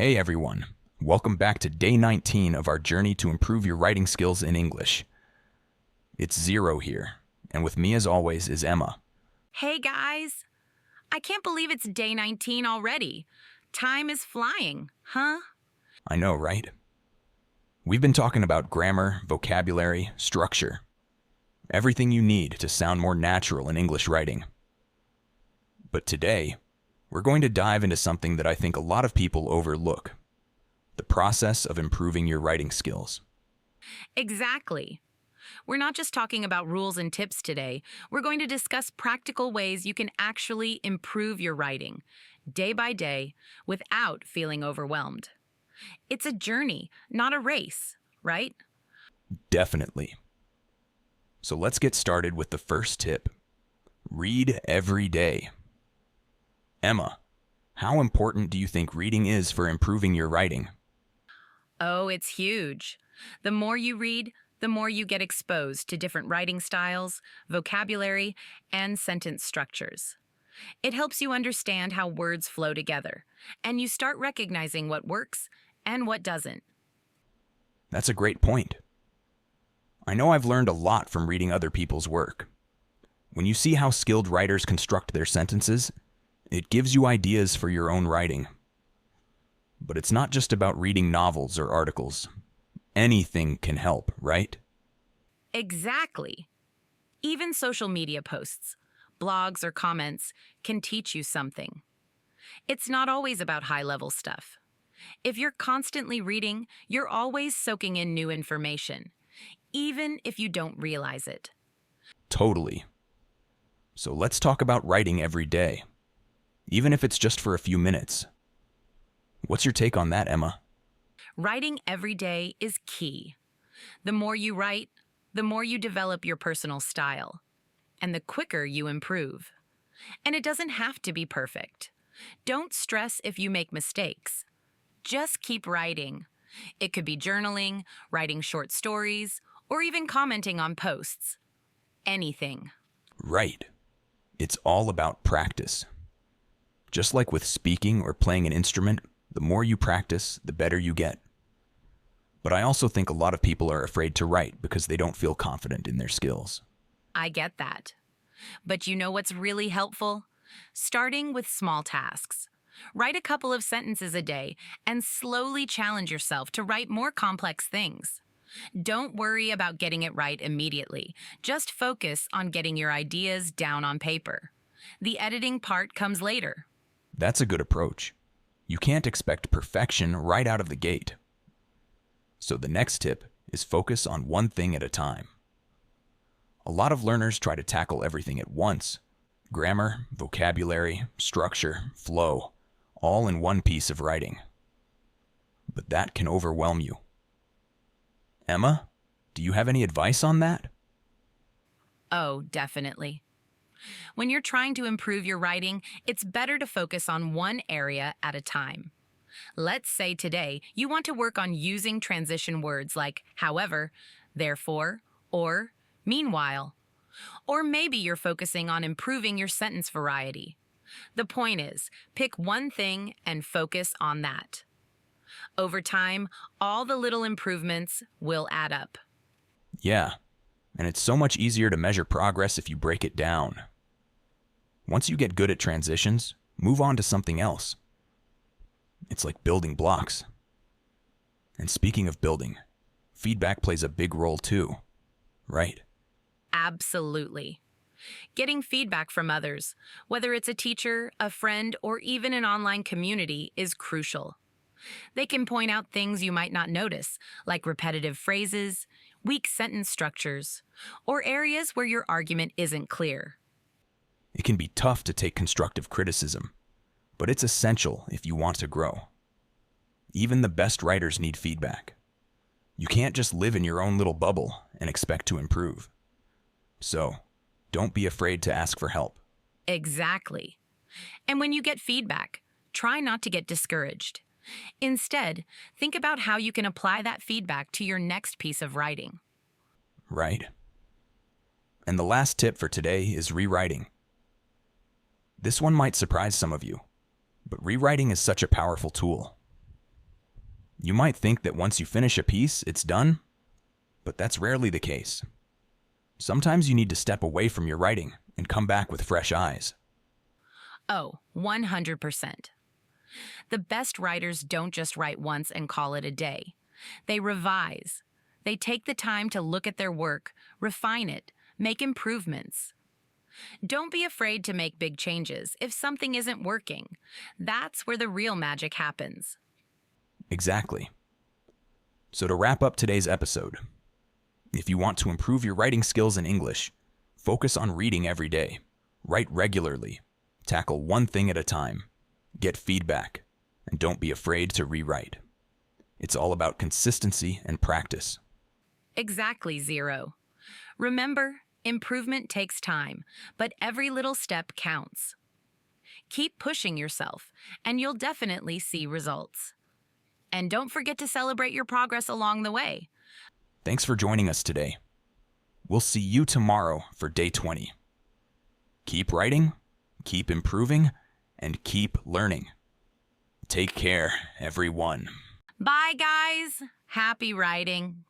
Hey everyone, welcome back to day 19 of our journey to improve your writing skills in English. It's Zero here, and with me as always is Emma. Hey guys! I can't believe it's day 19 already. Time is flying, huh? I know, right? We've been talking about grammar, vocabulary, structure. Everything you need to sound more natural in English writing. But today, we're going to dive into something that I think a lot of people overlook. The process of improving your writing skills. Exactly. We're not just talking about rules and tips today. We're going to discuss practical ways you can actually improve your writing, day by day, without feeling overwhelmed. It's a journey, not a race, right? Definitely. So let's get started with the first tip. Read every day. Emma, how important do you think reading is for improving your writing? Oh, it's huge. The more you read, the more you get exposed to different writing styles, vocabulary, and sentence structures. It helps you understand how words flow together, and you start recognizing what works and what doesn't. That's a great point. I know I've learned a lot from reading other people's work. When you see how skilled writers construct their sentences, it gives you ideas for your own writing. But it's not just about reading novels or articles. Anything can help, right? Exactly. Even social media posts, blogs, or comments can teach you something. It's not always about high-level stuff. If you're constantly reading, you're always soaking in new information, even if you don't realize it. Totally. So let's talk about writing every day, even if it's just for a few minutes. What's your take on that, Emma? Writing every day is key. The more you write, the more you develop your personal style, and the quicker you improve. And it doesn't have to be perfect. Don't stress if you make mistakes. Just keep writing. It could be journaling, writing short stories, or even commenting on posts. Anything. Right. It's all about practice. Just like with speaking or playing an instrument, the more you practice, the better you get. But I also think a lot of people are afraid to write because they don't feel confident in their skills. I get that. But you know what's really helpful? Starting with small tasks. Write a couple of sentences a day and slowly challenge yourself to write more complex things. Don't worry about getting it right immediately. Just focus on getting your ideas down on paper. The editing part comes later. That's a good approach. You can't expect perfection right out of the gate. So the next tip is focus on one thing at a time. A lot of learners try to tackle everything at once. Grammar, vocabulary, structure, flow, all in one piece of writing. But that can overwhelm you. Emma, do you have any advice on that? Oh, definitely. When you're trying to improve your writing, it's better to focus on one area at a time. Let's say today you want to work on using transition words like however, therefore, or meanwhile. Or maybe you're focusing on improving your sentence variety. The point is, pick one thing and focus on that. Over time, all the little improvements will add up. Yeah, and it's so much easier to measure progress if you break it down. Once you get good at transitions, move on to something else. It's like building blocks. And speaking of building, feedback plays a big role too, right? Absolutely. Getting feedback from others, whether it's a teacher, a friend, or even an online community, is crucial. They can point out things you might not notice, like repetitive phrases, weak sentence structures, or areas where your argument isn't clear. It can be tough to take constructive criticism, but it's essential if you want to grow. Even the best writers need feedback. You can't just live in your own little bubble and expect to improve. So, don't be afraid to ask for help. Exactly. And when you get feedback, try not to get discouraged. Instead, think about how you can apply that feedback to your next piece of writing. Right. And the last tip for today is rewriting. This one might surprise some of you, but rewriting is such a powerful tool. You might think that once you finish a piece, it's done, but that's rarely the case. Sometimes you need to step away from your writing and come back with fresh eyes. Oh, 100%. The best writers don't just write once and call it a day. They revise. They take the time to look at their work, refine it, make improvements. Don't be afraid to make big changes if something isn't working. That's where the real magic happens. Exactly. So to wrap up today's episode, if you want to improve your writing skills in English, focus on reading every day, write regularly, tackle one thing at a time, get feedback, and don't be afraid to rewrite. It's all about consistency and practice. Exactly, Zero. Remember, improvement takes time, but every little step counts. Keep pushing yourself, and you'll definitely see results. And don't forget to celebrate your progress along the way. Thanks for joining us today. We'll see you tomorrow for day 20. Keep writing, keep improving, and keep learning. Take care, everyone. Bye, guys. Happy writing.